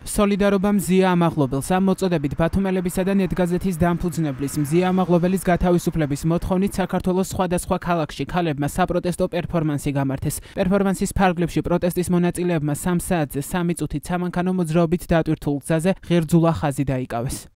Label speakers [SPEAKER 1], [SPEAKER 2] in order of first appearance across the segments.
[SPEAKER 1] სოლიდარობა მზია ამაღლობელს ამ მოწოდებით ბათუმელებისა და ნეტგაზეთის დამფუძნებლის მზია ამაღლობელის გათავისუფლების მოთხოვნით საქართველოს სხვადასხვა ქალაქში ქალებმა საპროტესტო პერფორმანსი გამართეს. პერფორმანსის ფარგლებში პროტესტის მონაწილეებმა 3 საათზე 3 წუთით სამანქანო მოძრაობით დატვირთულ გზაზე ღერძულა ხაზი დაიკავეს.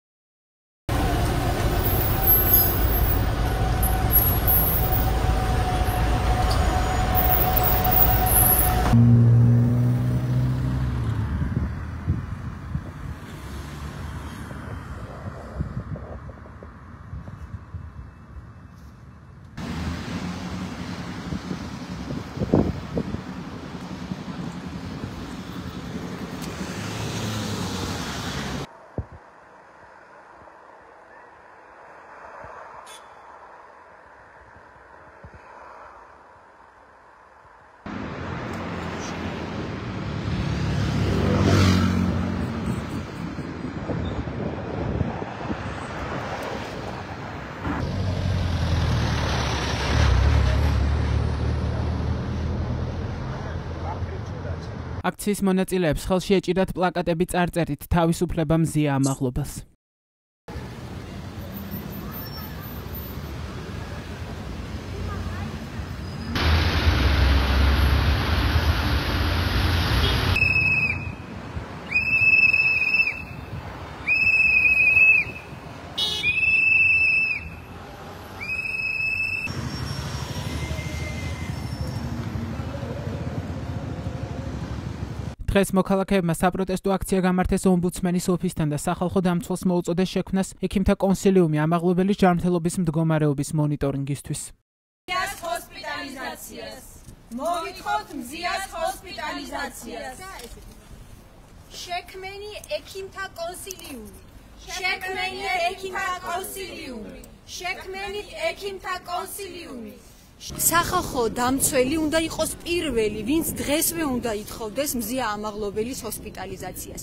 [SPEAKER 1] აქციის მონაწილეებს ხელში ეჭირათ პლაკატები წარწერით თავისუფლება მზია ამაღლობელს. დღეს მოქალაქეებმა საპროტესტო აქცია გამართეს ომბუდსმენის ოფისთან და სახალხო დამცველს მოუწოდეს შექმნას ექიმთა კონსილიუმი ამაღლობელის ჯანმრთელობის მდგომარეობის მონიტორინგისთვის.
[SPEAKER 2] მზიას ჰოსპიტალიზაციას. მოვითხოთ მზიას ჰოსპიტალიზაციას. შექმენი ექიმთა კონსილიუმი. შექმენი ექიმთა კონსილიუმი. შექმენი ექიმთა კონსილიუმი. სახალხო დამცველი უნდა იყოს პირველი, ვინც დღესვე უნდა ითხოვდეს მზია ამაღლობელის ჰოსპიტალიზაციას.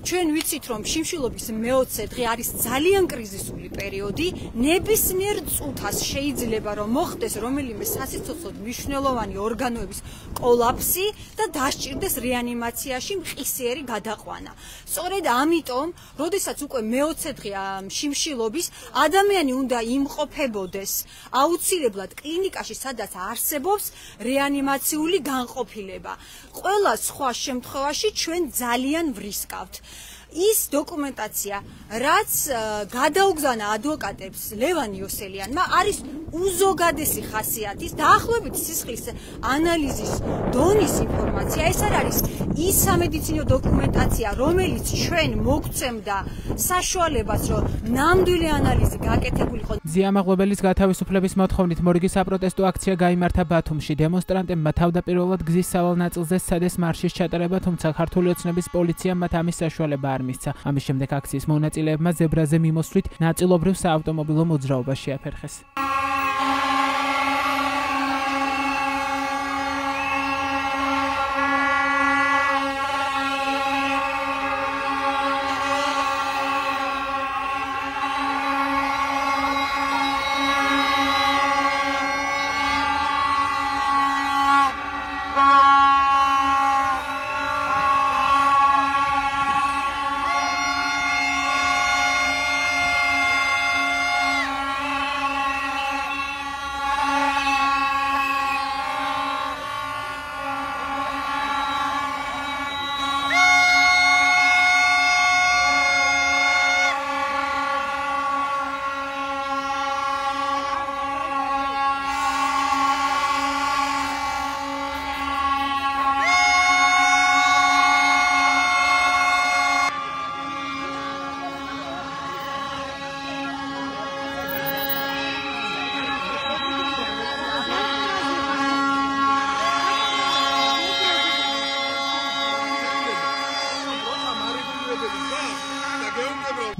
[SPEAKER 2] ჩვენ ვიცით, რომ შიმშილობის მე-20 დღე არის ძალიან კრიზისული პერიოდი, ნებისმიერ წუთას შეიძლება რომ მოხდეს რომელიმე სასიცოცხლოდ მნიშვნელოვანი ორგანოების კოლაფსი და დასჭირდეს რეანიმაციაში მყისიერი გადაყვანა. სწორედ ამიტომ, როდესაც უკვე მე-20 დღეა შიმშილობის, ადამიანი უნდა იმყოფებოდეს აუცილებლად კლინიკაში, სადაც არსებობს რეანიმაციული განყოფილება. ყველა სხვა შემთხვევაში ჩვენ ძალიან ვრისკავთ. ის დოკუმენტაცია, რაც გადაუგზავნა ადვოკატებს ლევან იოსელიანმა, არის უზოგადესი ხასიათის, დაახლოებით სისხლის ანალიზის დონის ინფორმაცია. ეს არ არის ის სამედიცინო დოკუმენტაცია, რომელიც ჩვენ მოგცემდა საშუალებას, რომ ნამდვილი ანალიზი გაკეთებულიყო.
[SPEAKER 1] მზია ამაღლობელის გათავისუფლების მოთხოვნით მორიგი საპროტესტო აქცია გაიმართა ბათუმში. დემონსტრანტებმა თავდაპირველად გზის სავალ ნაწილზე სცადეს მარშის ჩატარება, თუმცა ქართული ოცნების პოლიციამ მათ ამის საშუალება არ მისცა. ამის შემდეგ აქციის მონაწილეებმა ზებრაზე მიმოსვლით ნაწილობრივ საავტომობილო მოძრაობა შეაფერხეს.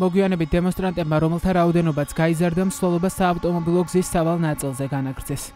[SPEAKER 1] მოგვიანებით დემონსტრანტებმა, რომელთა რაოდენობაც გაიზარდა, მსვლელობა საავტომობილო გზის სავალ ნაწილზე განაგრძეს.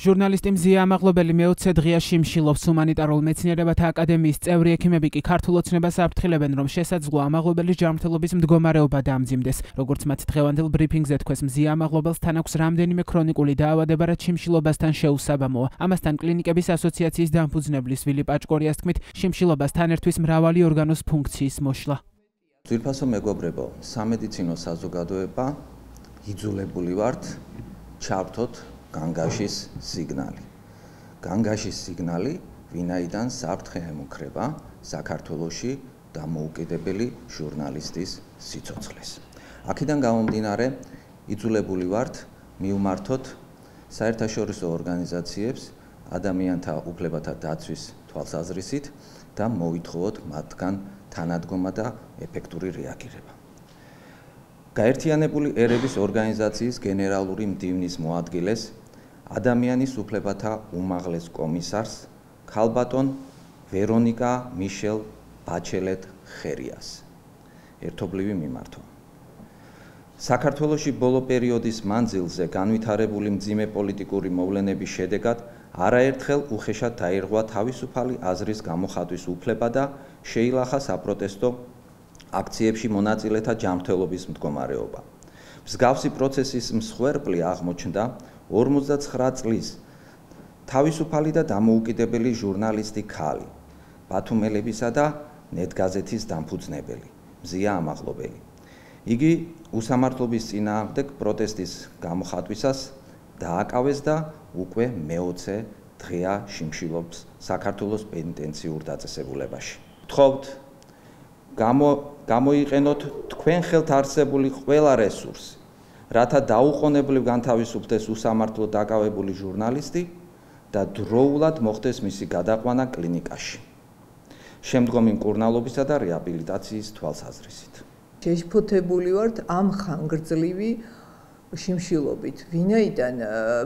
[SPEAKER 1] ჟურნალისტი მზია ამაღლობელი მე-20 დღეა შიმშილობს. ჰუმანიტარულ მეცნიერებათა აკადემიის წევრი ექიმები კი ქართულ ოცნებას აფრთხილებენ, რომ შესაძლოა ამაღლობელის ჯანმრთელობის მდგომარეობა დაამძიმდეს. როგორც მათ დღევანდელ ბრიფინგზე თქვეს, მზია ამაღლობელს თან აქვს რამდენიმე ქრონიკული დაავადება, რაც შიმშილობასთან შეუსაბამოა. ამასთან კლინიკების ასოციაციის დამფუძნებლის ვილი პაჭკორიას თქმით, შიმშილობასთან ერთვის მრავალი ორგანოს ფუნქციის მოშლა.
[SPEAKER 3] ძვირფასო მეგობრებო, სამედიცინო საზოგადოება იძულებული ვართ ჩავთოთ განგაშის სიგნალი. განგაშის სიგნალი, ვინაიდან საფრთხე ემუქრება საქართველოში დამოუკიდებელი ჟურნალისტის სიცოცხლეს. აქედან გამომდინარე, იძულებული ვართ მივმართოთ საერთაშორისო ორგანიზაციებს ადამიანთა უფლებათა დაცვის თვალსაზრისით და მოვითხოვოთ მათგან თანადგომა და ეფექტური რეაგირება. გაერთიანებული ერების ორგანიზაციის გენერალური მდივნის მოადგილეს ადამიანის უფლებათა უმაღლეს კომისარს ქალბატონ ვერონიკა მიშელ ბაჩელეტ ხერიას ერთობლივი მიმართვა. საქართველოში ბოლო პერიოდის მანძილზე განვითარებული მძიმე პოლიტიკური მოვლენების შედეგად არაერთხელ უხეშად დაირღვა თავისუფალი აზრის გამოხატვის უფლება და შეილახა საპროტესტო აქციებში მონაწილეთა ჯანმრთელობის მდგომარეობა. მსგავსი პროცესის მსხვერპლი აღმოჩნდა 49 წლის თავისუფალი და დამოუკიდებელი ჟურნალისტი ქალი, ბათუმელებისა და ნეტგაზეთის დამფუძნებელი, მზია ამაღლობელი. იგი უსამართლობის წინააღმდეგ პროტესტის გამოხატვისას დააკავეს და უკვე მე-20 დღეა შიმშილობს საქართველოს პენიტენციურ დაწესებულებაში. ვთხოვთ, გამოიყენოთ თქვენ ხელთ არსებული ყველა რესურსი, რათა დაუყოვნებლივ განთავისუფლდეს უსამართლო დაკავებული ჟურნალისტი და დროულად მოხდეს მისი გადაყვანა კლინიკაში, შემდგომი მკურნალობისა და რეაბილიტაციის თვალსაზრისით.
[SPEAKER 4] შეშფოთებული ვართ ამ ხანგრძლივი შიმშილობით, ვინაიდან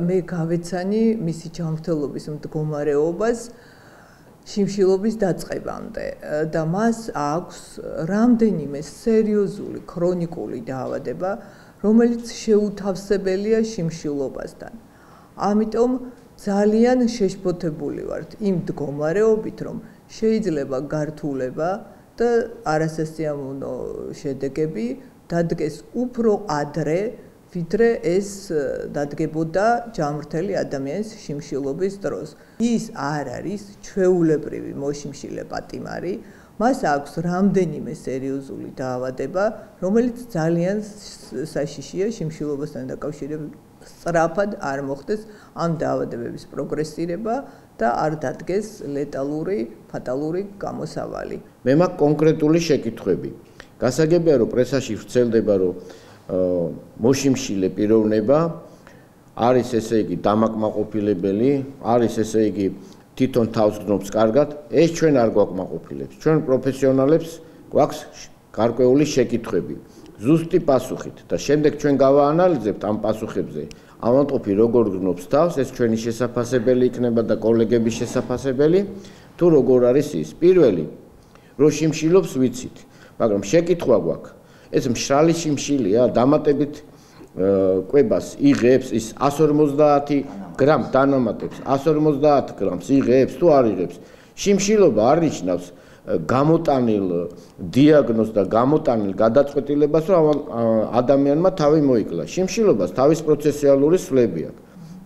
[SPEAKER 4] მე გავეცანი მისი ჯანმრთელობის მდგომარეობას შიმშილობის დაწყებამდე და მას აქვს რამდენიმე სერიოზული ქრონიკული დაავადება, რომელიც შეუთავსებელია შიმშილობასთან. ამიტომ ძალიან შეშფოთებული ვართ იმ მდგომარეობით, რომ შეიძლება გართულება და არასასიამოვნო შედეგები დადგეს უფრო ადრე, ვიდრე ეს დადგებოდა ჯანმრთელი ადამიანის შიმშილობის დროს. ის არ არის ჩვეულებრივი მოშიმშილე პატიმარი, მას აქვს რამდენიმე სერიოზული დაავადება, რომელიც ძალიან საშიშია შიმშილობასთან დაკავშირებით სწრაფად არ მოხდეს ამ დაავადებების პროგრესირება და არ დადგეს ლეტალური, ფატალური გამოსავალი.
[SPEAKER 5] მე მაქვს კონკრეტული შეკითხვები. გასაგებია, რომ პრესაში ვრცელდება, რომ მოშიმშილე პიროვნება არის ესე იგი დამაკმაყოფილებელი, არის ესე იგი თვითონ თავს გნობს კარგად, ეს ჩვენ არ გვაკმაყოფილებს. ჩვენ პროფესიონალებს გვაქვს გარკვეული შეკითხვები. ზუსტი პასუხით და შემდეგ ჩვენ გავაანალიზებთ ამ პასუხებზე. ავადმყოფი როგორ გნობს თავს, ეს ჩვენი შესაძფასებელი იქნება და კოლეგების შესაძფასებელი, თუ როგორ არის ის. პირველი, რო შიმშილობს ვიცით, მაგრამ შეკითხვა გვაქვს. ეს მშრალი შიმშილია, დამატებით კვებას იღებს, ის 150 გრამს დანამატებს, 150 გრამს იღებს თუ არ იღებს. შიმშილობა არ ნიშნავს გამოტანილ დიაგნოზს და გამოტანილ გადაწყვეტილებას, რომ ადამიანმა თავი მოიკლა. შიმშილობას თავის პროცესუალური სვლები აქვს.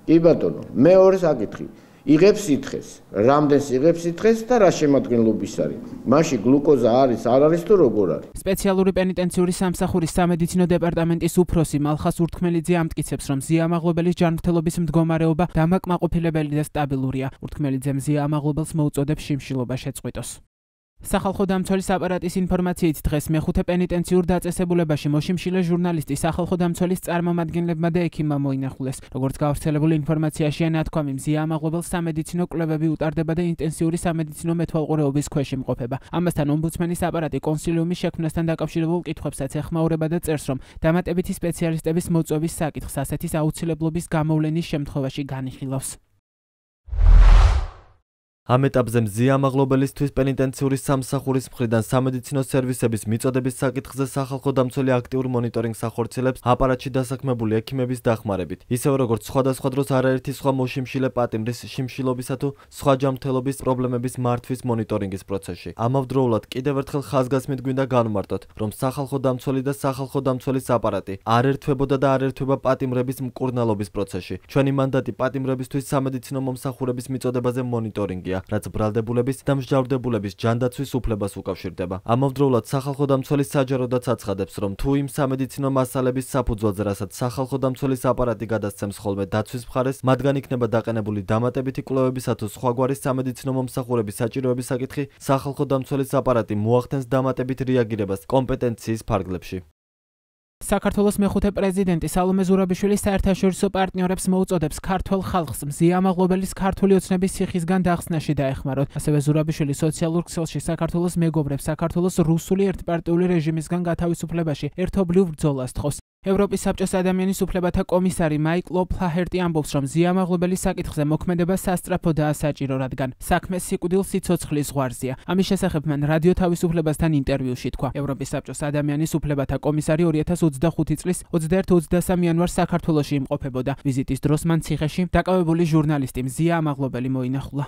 [SPEAKER 5] კი ბატონო, მეორე საკითხი. იღებს სითხეს, რამდენს იღებს სითხეს და რა შემადგენლობის არის. მაშინ გლუკოზა არის, არ არის თუ როგორ არის.
[SPEAKER 1] სპეციალური პენიტენციური სამსახურის სამედიცინო დეპარტამენტის უფროსი მალხას ურთქმელიძე ამტკიცებს, რომ მზია ამაღლობელის ჯანმრთელობის მდგომარეობა დამაკმაყოფილებელი და სტაბილურია. ურთქმელიძე მზია ამაღლობელს მოუწოდებს შიმშილობა შეწყვიტოს. სახალხო დამცველის აპარატის ინფორმაციით დღეს მე-5 პენიტენციურ დაწესებულებაში მოშიმშილე ჟურნალისტი სახალხო დამცველის წარმომადგენლებმა და ექიმმა მოინახულეს. როგორც გავრცელებული ინფორმაციაშია ნათქვამი, მზია ამაღლობელს სამედიცინო კვლევები უტარდება და ინტენსიური სამედიცინო მეთვალყურეობის ქვეშ იმყოფება. ამასთან ომბუდსმენის აპარატი კონსილიუმის შექმნასთან დაკავშირებულ კითხვებსაც ეხმაურება და წერს, რომ დამატებითი სპეციალისტების მოწვევის საკითხს ასეთის აუცილებლობის გამოვლენის შემთხვევაში განიხილავს.
[SPEAKER 6] ამ ეტაპზე მზიამაღლობელისთვის პენიტენციური სამსახურის მხრიდან სამედიცინო სერვისების მიწოდების საკითხზე სახალხო დამცველი აქტიურ მონიტორინგს ახორციელებს აპარატში დასაქმებული ექიმების დახმარებით. ისევე როგორც სხვადასხვა დროს არაერთი სხვა მოშიმშილე პატიმრის შიმშილობისა თუ სხვა ჯანმრთელობის პრობლემების მართვის მონიტორინგის პროცესში. ამავდროულად კიდევ ერთხელ ხაზგასმით გვინდა განვმარტოთ, რომ სახალხო დამცველი და სახალხო დამცველის აპარატი არ ერთვებოდა და არ ერთვება პატიმრების მკურნალობის პროცესში. ჩვენი მანდატი პატიმრებისთვის სამედიცინო მომსახურების მიწოდებაზე მონიტორინგია, რაც ბრალდებულების და მსჯავრდებულების ჯანდაცვის უფლებას უკავშირდება. ამავდროულად სახალხო დამცველი საჯაროდაც აცხადებს, რომ თუ იმ სამედიცინო მასალების საფუძველზე, რასაც სახალხო დამცველის აპარატი გადასცემს ხოლმე დაცვის მხარეს, მათგან იქნება დაყენებული დამატებითი კვლევებისა თუ სხვაგვარი სამედიცინო მომსახურების საჭიროების საკითხი, სახალხო დამცველის აპარატი მოახდენს დამატებით რეაგირებას კომპეტენციის ფარგლებში.
[SPEAKER 1] საქართველოს მეხუთე პრეზიდენტი სალომე ზურაბიშვილი საერთაშორისო პარტნიორებს მოუწოდებს ქართველ ხალხს მზიამაღლობელის ქართული ოცნების ციხისგან დახსნაში დაეხმაროთ. ასევე ზურაბიშვილი სოციალურ ქსელში საქართველოს მეგობრებს საქართველოს რუსული ერთპარტიული რეჟიმისგან გათავისუფლებაში ერთობლივ ბრძოლას თხოვს. ევროპის საბჭოს ადამიანის უფლებათა კომისარი მაიკლ ოფლაჰერტი ამბობს, რომ მზიამაღლობელის საკითხზე მოქმედება სასწრაფოდაა საჭირო, რადგან საქმე სიკვდილ სიცოცხლის ზღვარზეა. ამის შესახებ მან რადიო თავისუფლებასთან ინტერვიუში თქვა. ევროპის საბჭოს ადამიანის უფლებათა კომისარი 2025 წლის 21-23 იანვარს საქართველოში იმყოფებოდა. ვიზიტის დროს მან ციხეში დაკავებული ჟურნალისტი მზია ამაღლობელი მოინახულა.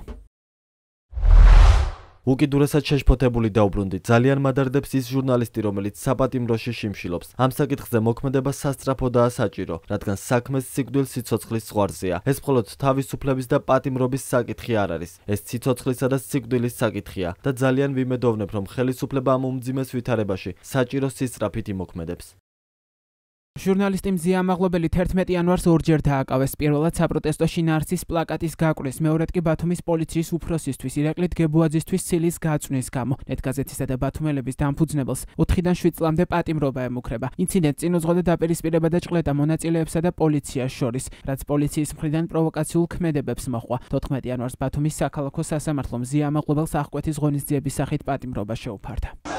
[SPEAKER 6] უკიდურესად შეშფოთებული დაუბრუნდი. ძალიან მადარდებს ის ჟურნალისტი, რომელიც საპატიმროში შიმშილობს. ამ საკითხზე მოქმედება სასწრაფოდაა საჭირო, რადგან საქმე სიკვდილ სიცოცხლის ზღვარზეა. ეს მხოლოდ თავისუფლების და პატიმრობის საკითხი არ არის. ეს სიცოცხლისა და სიკვდილის საკითხია და ძალიან ვიმედოვნებ, რომ ხელისუფლება ამ უმძიმეს ვითარებაში საჭირო სისწრაფით იმოქმედებს.
[SPEAKER 1] ჟურნალისტი მზია ამაღლობელი 11 იანვარს ორჯერ დააკავეს. პირველად საპროტესტო შინაარსის პლაკატის გაკვრის, მეორედ კი ბათუმის პოლიციის უფროსისთვის ირაკლი დგებუაძისთვის ცილის გაწვნის გამო. ნეტგაზეთისა და ბათუმელების დამფუძნებელს 4-დან 7 წლამდე პატიმრობა ემუქრება. ინციდენტს წინ უძღვოდა დაპირისპირება და ჭყლეტა მონაწილეებსა და პოლიციას შორის, რაც პოლიციის მხრიდან პროვოკაციულ ქმედებებს მოჰყვა. 14 იანვარს ბათუმის საქალაქო სასამართლომ მზია ამაღლობელს აღკვეთის ღონისძიების სახით პატიმრობა შეუფარდა.